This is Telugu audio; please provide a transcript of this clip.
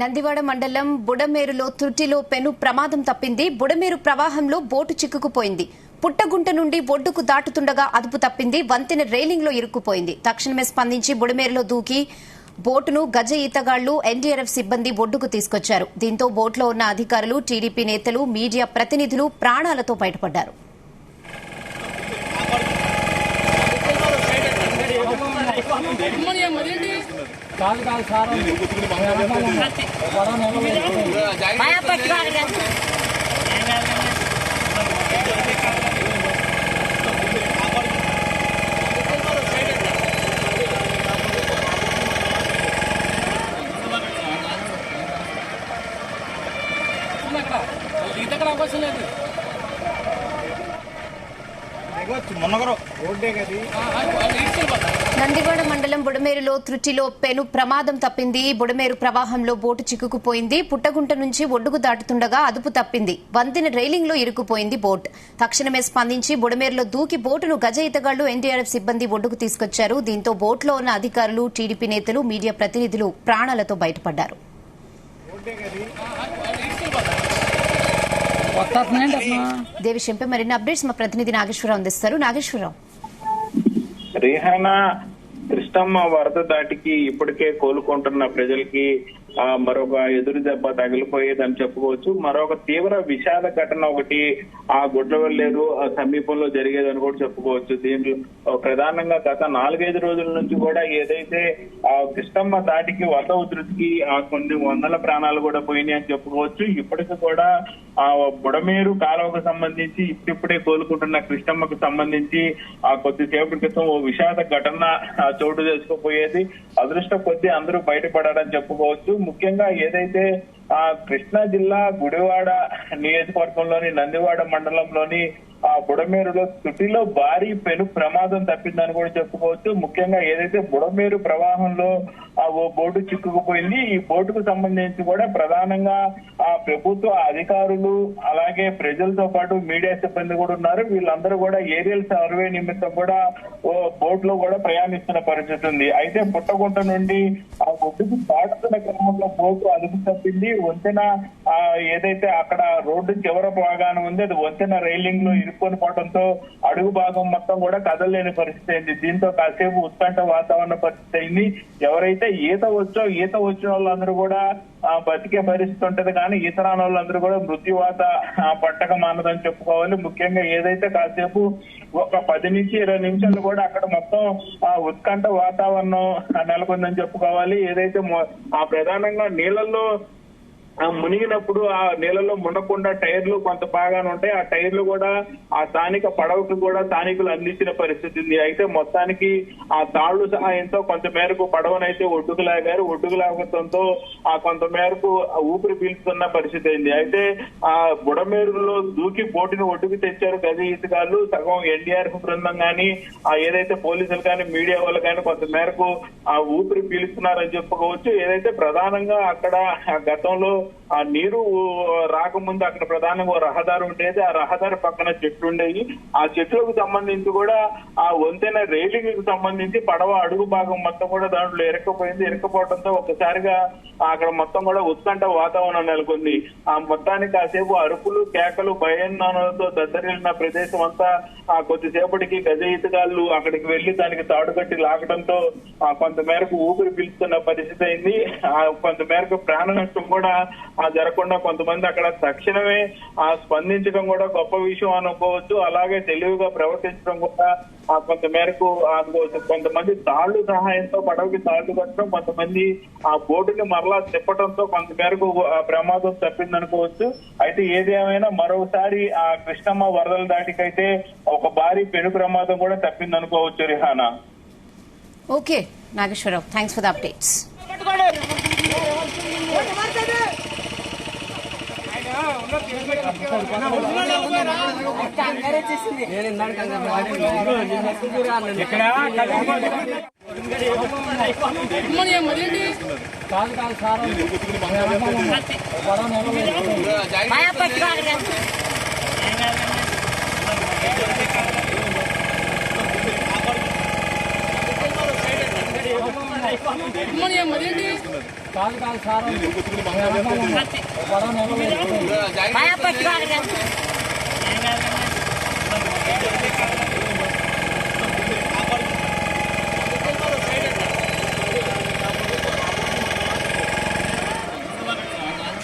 నందివాడ మండలం బుడమేరులో త్రుటిలో పెను ప్రమాదం తప్పింది. బుడమేరు ప్రవాహంలో బోటు చిక్కుకుపోయింది. పుట్టగుంట నుండి ఒడ్డుకు దాటుతుండగా అదుపు తప్పింది. వంతెన రైలింగ్ లో ఇరుక్కుపోయింది. తక్షణమే స్పందించి బుడమేరులో దూకి బోటును గజ ఈతగాళ్లు, ఎన్డీఆర్ఎఫ్ సిబ్బంది ఒడ్డుకు తీసుకొచ్చారు. దీంతో బోట్లో ఉన్న అధికారులు, టీడీపీ నేతలు, మీడియా ప్రతినిధులు ప్రాణాలతో బయటపడ్డారు. నందివాడ మండలం బుడమేరులో త్రుటిలో పెను ప్రమాదం తప్పింది. బుడమేరు ప్రవాహంలో బోటు చిక్కుకుపోయింది. పుట్టగుంట నుంచి ఒడ్డుకు దాటుతుండగా అదుపు తప్పింది. వంతెన రైలింగ్ లో ఇరుక్కుపోయింది బోట్. తక్షణమే స్పందించి బుడమేరులో దూకి బోటును గజ ఈతగాళ్లు, ఎన్డీఆర్ఎఫ్ సిబ్బంది ఒడ్డుకు తీసుకొచ్చారు. దీంతో బోట్లో ఉన్న అధికారులు, టీడీపీ నేతలు, మీడియా ప్రతినిధులు ప్రాణాలతో బయటపడ్డారు. దేవిశంపై మరిన్ని అప్డేట్స్ మా ప్రతినిధి నాగేశ్వరరావు అందిస్తారు. నాగేశ్వరరావు, రిహానా కృష్ణమ్మ వరద దాటికి ఇప్పటికే కోలుకుంటున్న ప్రజలకి మరొక ఎదురు దెబ్బ తగిలిపోయేదని చెప్పుకోవచ్చు. మరొక తీవ్ర విషాద ఘటన ఒకటి ఆ గుడ్లవల్లేరు సమీపంలో జరిగేదని కూడా చెప్పుకోవచ్చు. దీంట్లో ప్రధానంగా గత 4-5 రోజుల నుంచి కూడా ఏదైతే ఆ కృష్ణమ్మ దాటికి వరద ఉధృతికి కొన్ని వందల ప్రాణాలు కూడా పోయినాయి అని చెప్పుకోవచ్చు. ఇప్పటికి కూడా ఆ బుడమేరు కాలువకు సంబంధించి ఇప్పుడిప్పుడే కోలుకుంటున్న కృష్ణమ్మకు సంబంధించి కొద్దిసేపటి క్రితం ఓ విషాద ఘటన చోటు చేసుకోపోయేది. అదృష్ట కొద్దీ అందరూ బయటపడారని చెప్పుకోవచ్చు. ముఖ్యంగా ఏదైతే కృష్ణా జిల్లా గుడివాడ నియోజకవర్గంలోని నందివాడ మండలంలోని బుడమేరులో తుటిలో భారీ పెను ప్రమాదం తప్పిందని కూడా చెప్పుకోవచ్చు. ముఖ్యంగా ఏదైతే బుడమేరు ప్రవాహంలో ఓ బోటు చిక్కుకుపోయింది. ఈ బోటుకు సంబంధించి కూడా ప్రధానంగా ప్రభుత్వ అధికారులు, అలాగే ప్రజలతో పాటు మీడియా సిబ్బంది కూడా ఉన్నారు. వీళ్ళందరూ కూడా ఏరియల్ సర్వే నిమిత్తం కూడా ఓ బోట్ లో కూడా ప్రయాణిస్తున్న పరిస్థితి ఉంది. అయితే పుట్టగుంట నుండి ఆ ఒడ్డుకు దాటుతున్న క్రమంలో బోటు అదుపు తప్పింది. వంతెన ఏదైతే అక్కడ రోడ్డు చివర భాగాన ఉంది, అది వంతెన రైలింగ్ లో ఇరుక్కొని పోవడంతో అడుగు భాగం మొత్తం కూడా కదలలేని పరిస్థితి అయింది. దీంతో కాసేపు ఉత్కంఠ వాతావరణ పరిస్థితి అయింది. ఎవరైతే ఈత వచ్చిన వాళ్ళందరూ కూడా బతికే పరిస్థితి ఉంటది, కానీ ఈత రాని వాళ్ళందరూ కూడా మృత్యువాత పట్టక మానదని చెప్పుకోవాలి. ముఖ్యంగా ఏదైతే కాసేపు ఒక 10 నుంచి 20 నిమిషాలు కూడా అక్కడ మొత్తం ఉత్కంఠ వాతావరణం నెలకొందని చెప్పుకోవాలి. ఏదైతే ప్రధానంగా నీళ్ళల్లో మునిగినప్పుడు ఆ నీళ్ళలో మునగకుండా టైర్లు కొంత బాగానే ఉంటాయి. ఆ టైర్లు కూడా ఆ స్థానిక పడవకు కూడా స్థానికులు అందించిన పరిస్థితి ఉంది. అయితే మొత్తానికి ఆ తాళ్లు సహాయంతో కొంత మేరకు పడవనైతే ఒడ్డుకు లాగారు. ఒడ్డుకు లాగడంతో కొంత మేరకు ఊపిరి పీల్చుతున్న పరిస్థితి అయింది. అయితే ఆ బుడమేరులో దూకి బోటుని ఒడ్డుకు తెచ్చారు గజ ఈతగాళ్లు. సగం ఎన్డీఆర్ఎఫ్ బృందం కానీ ఏదైతే పోలీసులు కానీ మీడియా వాళ్ళు కానీ కొంత మేరకు ఆ ఊపిరి పీల్చుతున్నారని చెప్పుకోవచ్చు. ఏదైతే ప్రధానంగా అక్కడ గతంలో ఆ నీరు రాకముందు అక్కడ ప్రధానంగా రహదారి ఉండేది. ఆ రహదారి పక్కన చెట్లు ఉండేవి. ఆ చెట్లకు సంబంధించి కూడా ఆ వంతెన రైలింగ్ కి సంబంధించి పడవ అడుగు భాగం మొత్తం కూడా దాంట్లో ఇరక్కపోయింది. ఇరక్కపోవడంతో ఒక్కసారిగా అక్కడ మొత్తం కూడా ఉత్కంఠ వాతావరణం నెలకొంది. ఆ మొత్తానికి కాసేపు అరుపులు, కేకలు, భయాందోళనలతో దద్దరిల్లిన ప్రదేశం అంతా కొద్దిసేపటికి గజ ఈతగాళ్లు అక్కడికి వెళ్లి దానికి తాడు కట్టి లాగడంతో కొంత మేరకు ఊపిరి పీల్చుతున్న పరిస్థితి అయింది. కొంత మేరకు ప్రాణ నష్టం కూడా జరగకుండా కొంతమంది అక్కడ తక్షణమే స్పందించడం కూడా గొప్ప విషయం అనుకోవచ్చు. అలాగే తెలివిగా ప్రవర్తించడం కూడా కొంత మేరకు కొంతమంది తాళ్లు సహాయంతో పడవకి తాళ్లు కట్టడం, కొంతమంది ఆ బోటుని మరలా తిప్పడంతో కొంత మేరకు ప్రమాదం తప్పిందనుకోవచ్చు. అయితే ఏది ఏమైనా మరోసారి ఆ కృష్ణమ్మ వరదల దాటికైతే ఒక భారీ పెను ప్రమాదం కూడా తప్పిందనుకోవచ్చు. Rihana. Okay Nageswara Rao, thanks for the updates. కాదు కాదు సార్